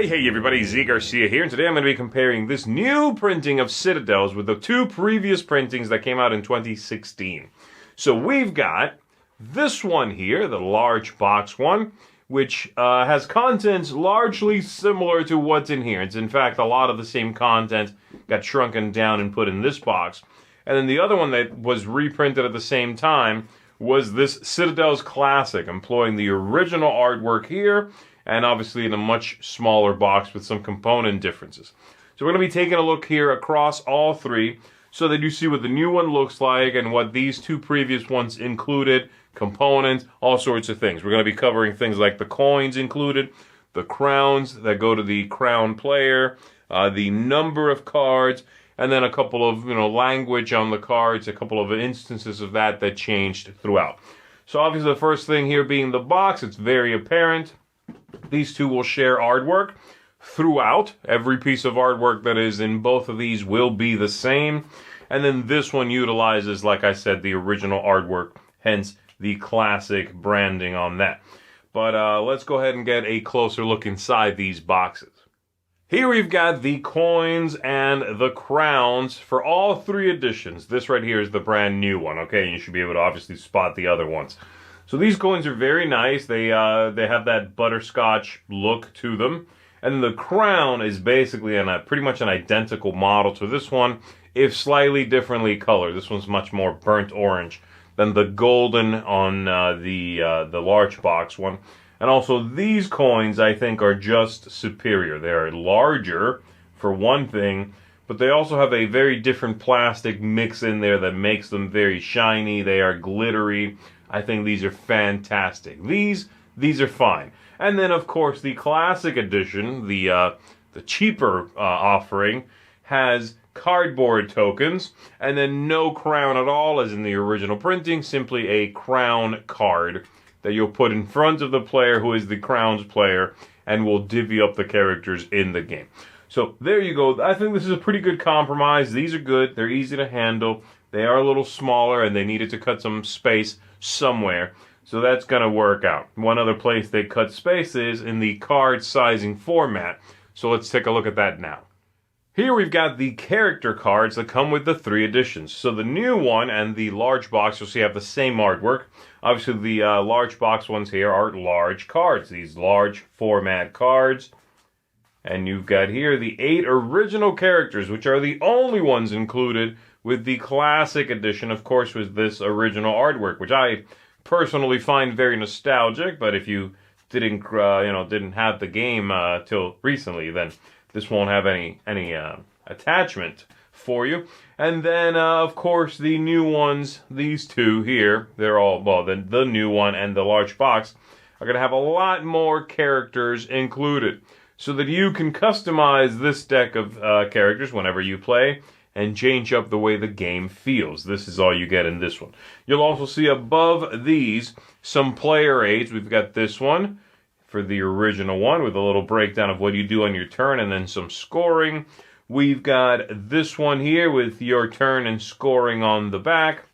Hey everybody, Zee Garcia here, and today I'm going to be comparing this new printing of Citadels with the two previous printings that came out in 2016. So we've got this one here, the large box one, which has contents largely similar to what's in here. It's in fact a lot of the same content got shrunken down and put in this box. And then the other one that was reprinted at the same time was this Citadels Classic, employing the original artwork here, and obviously in a much smaller box with some component differences. So we're going to be taking a look here across all three so that you see what the new one looks like and what these two previous ones included, components, all sorts of things. We're going to be covering things like the coins included, the crowns that go to the crown player, the number of cards, and then a couple of, language on the cards, a couple of instances of that changed throughout. So obviously the first thing here being the box, it's very apparent. These two will share artwork throughout. Every piece of artwork that is in both of these will be the same. And then this one utilizes, like I said, the original artwork, hence the classic branding on that. But let's go ahead and get a closer look inside these boxes. Here we've got the coins and the crowns for all three editions. This right here is the brand new one, okay? And you should be able to obviously spot the other ones. So these coins are very nice. They have that butterscotch look to them. And the crown is basically pretty much an identical model to this one, if slightly differently colored. This one's much more burnt orange than the golden on the large box one. And also these coins, I think, are just superior. They are larger, for one thing, but they also have a very different plastic mix in there that makes them very shiny. They are glittery. I think these are fantastic. These are fine. And then, of course, the classic edition, the cheaper offering, has cardboard tokens, and then no crown at all, as in the original printing, simply a crown card that you'll put in front of the player who is the crowns player and will divvy up the characters in the game. So there you go. I think this is a pretty good compromise. These are good. They're easy to handle. They are a little smaller and they needed to cut some space somewhere. So that's going to work out. One other place they cut space is in the card sizing format. So let's take a look at that now. Here we've got the character cards that come with the three editions. So the new one and the large box, you'll see, have the same artwork. Obviously, the large box ones here are large cards, these large format cards. And you've got here the 8 original characters, which are the only ones included with the classic edition, of course, with this original artwork, which I personally find very nostalgic. But if you didn't have the game till recently, then this won't have any attachment for you. And then, of course, the new ones, these two here, they're all, well, the new one and the large box are going to have a lot more characters included, so that you can customize this deck of characters whenever you play and change up the way the game feels. This is all you get in this one. You'll also see above these some player aids. We've got this one for the original one with a little breakdown of what you do on your turn and then some scoring. We've got this one here with your turn and scoring on the back.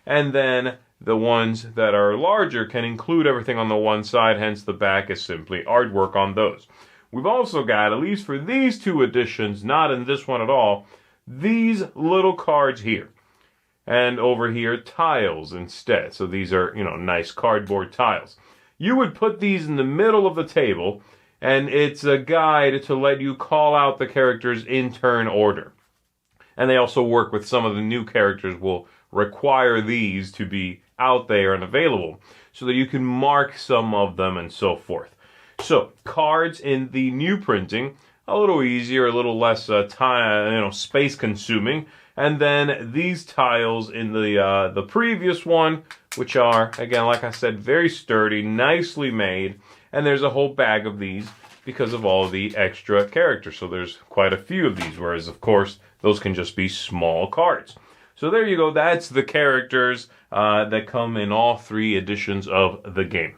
And then the ones that are larger can include everything on the one side, hence the back is simply artwork on those. We've also got, at least for these two editions, not in this one at all, these little cards here. And over here, tiles instead. So these are, nice cardboard tiles. You would put these in the middle of the table, and it's a guide to let you call out the characters in turn order. And they also work with some of the new characters will require these to be out there and available, so that you can mark some of them and so forth. So, cards in the new printing, a little easier, a little less space consuming. And then these tiles in the previous one, which are, again, like I said, very sturdy, nicely made. And there's a whole bag of these because of all the extra characters. So there's quite a few of these, whereas, of course, those can just be small cards. So there you go. That's the characters that come in all three editions of the game.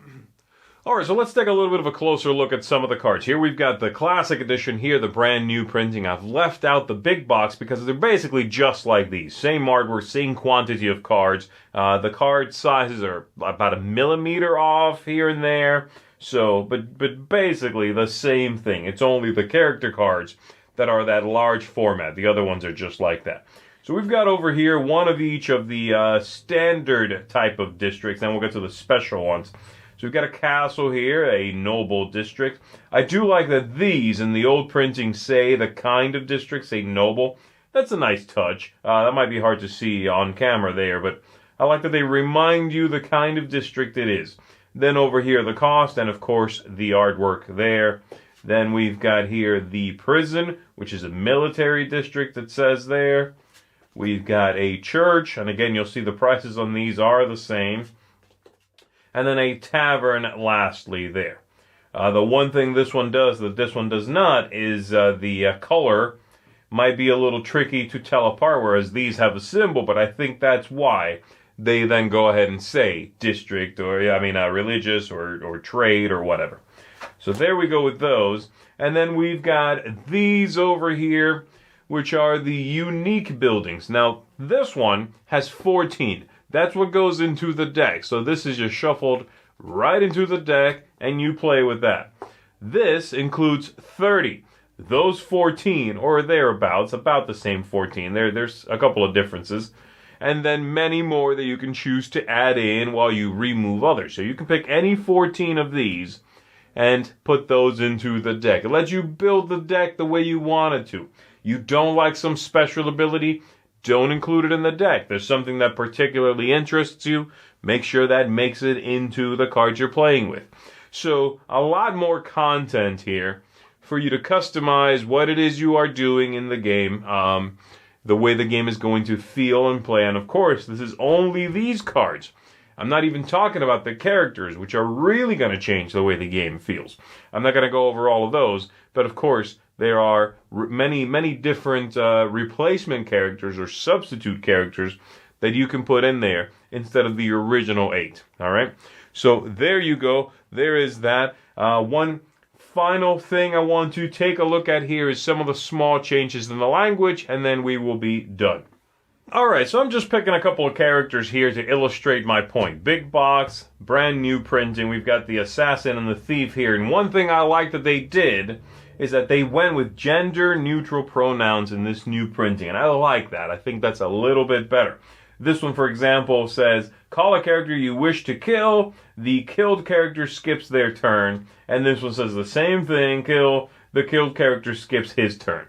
Alright, so let's take a little bit of a closer look at some of the cards. Here we've got the classic edition, here the brand new printing. I've left out the big box because they're basically just like these. Same artwork, same quantity of cards. The card sizes are about 1 millimeter off here and there. So, but basically the same thing. It's only the character cards that are that large format. The other ones are just like that. So we've got over here one of each of the standard type of districts, and we'll get to the special ones. So we've got a castle here, a noble district. I do like that these in the old printing say the kind of district, say noble. That's a nice touch. That might be hard to see on camera there, but I like that they remind you the kind of district it is. Then over here the cost, and of course the artwork there. Then we've got here the prison, which is a military district, it says there. We've got a church, and again, you'll see the prices on these are the same. And then a tavern lastly there. The one thing this one does that this one does not is the color might be a little tricky to tell apart, whereas these have a symbol, but I think that's why they then go ahead and say district, or religious, or trade, or whatever. So there we go with those. And then we've got these over here, which are the unique buildings. Now, this one has 14. That's what goes into the deck. So this is just shuffled right into the deck, and you play with that. This includes 30. Those 14, or thereabouts, about the same 14. There's a couple of differences. And then many more that you can choose to add in while you remove others. So you can pick any 14 of these and put those into the deck. It lets you build the deck the way you want it to. You don't like some special ability, don't include it in the deck. There's something that particularly interests you, make sure that makes it into the cards you're playing with. So a lot more content here for you to customize what it is you are doing in the game, the way the game is going to feel and play. And of course, this is only these cards. I'm not even talking about the characters, which are really going to change the way the game feels. I'm not going to go over all of those, but of course, there are many different replacement characters or substitute characters that you can put in there instead of the original 8. All right? So there you go. There is that. One final thing I want to take a look at here is some of the small changes in the language, and then we will be done. Alright, so I'm just picking a couple of characters here to illustrate my point. Big box, brand new printing. We've got the assassin and the thief here. And one thing I like that they did is that they went with gender-neutral pronouns in this new printing. And I like that. I think that's a little bit better. This one, for example, says, call a character you wish to kill. The killed character skips their turn. And this one says the same thing, kill. The killed character skips his turn.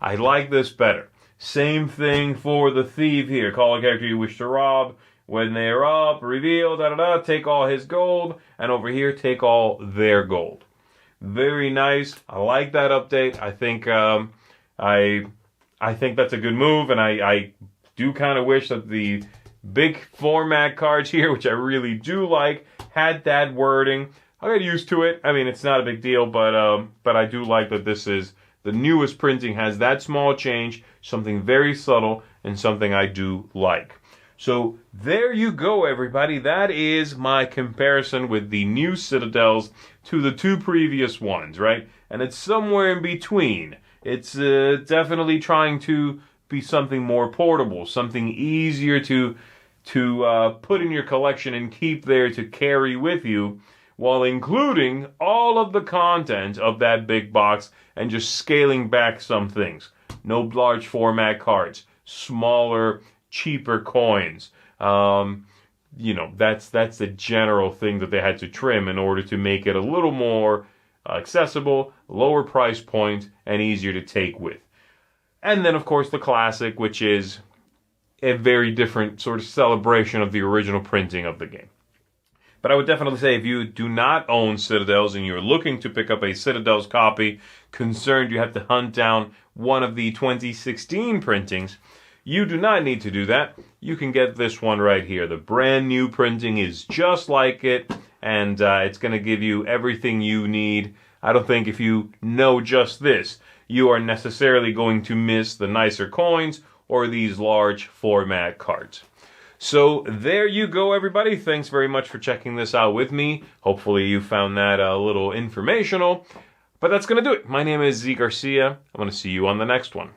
I like this better. Same thing for the thief here. Call a character you wish to rob. When they're up, reveal, take all his gold. And over here, take all their gold. Very nice. I like that update. I think I think that's a good move, and I do kind of wish that the big format cards here, which I really do like, had that wording. I got used to it. I mean, it's not a big deal, but I do like that this is the newest printing, has that small change, something very subtle, and something I do like. So there you go, everybody. That is my comparison with the new Citadels to the two previous ones, right? And it's somewhere in between. It's definitely trying to be something more portable, something easier to put in your collection and keep there to carry with you, while including all of the content of that big box and just scaling back some things. No large format cards, smaller, cheaper coins. That's the general thing that they had to trim in order to make it a little more accessible, lower price point, and easier to take with. And then, of course, the classic, which is a very different sort of celebration of the original printing of the game. But I would definitely say if you do not own Citadels and you're looking to pick up a Citadels copy, concerned you have to hunt down one of the 2016 printings, you do not need to do that. You can get this one right here. The brand new printing is just like it, and it's going to give you everything you need. I don't think if you know just this, you are necessarily going to miss the nicer coins or these large format cards. So there you go, everybody. Thanks very much for checking this out with me. Hopefully you found that a little informational. But that's going to do it. My name is Zee Garcia. I'm going to see you on the next one.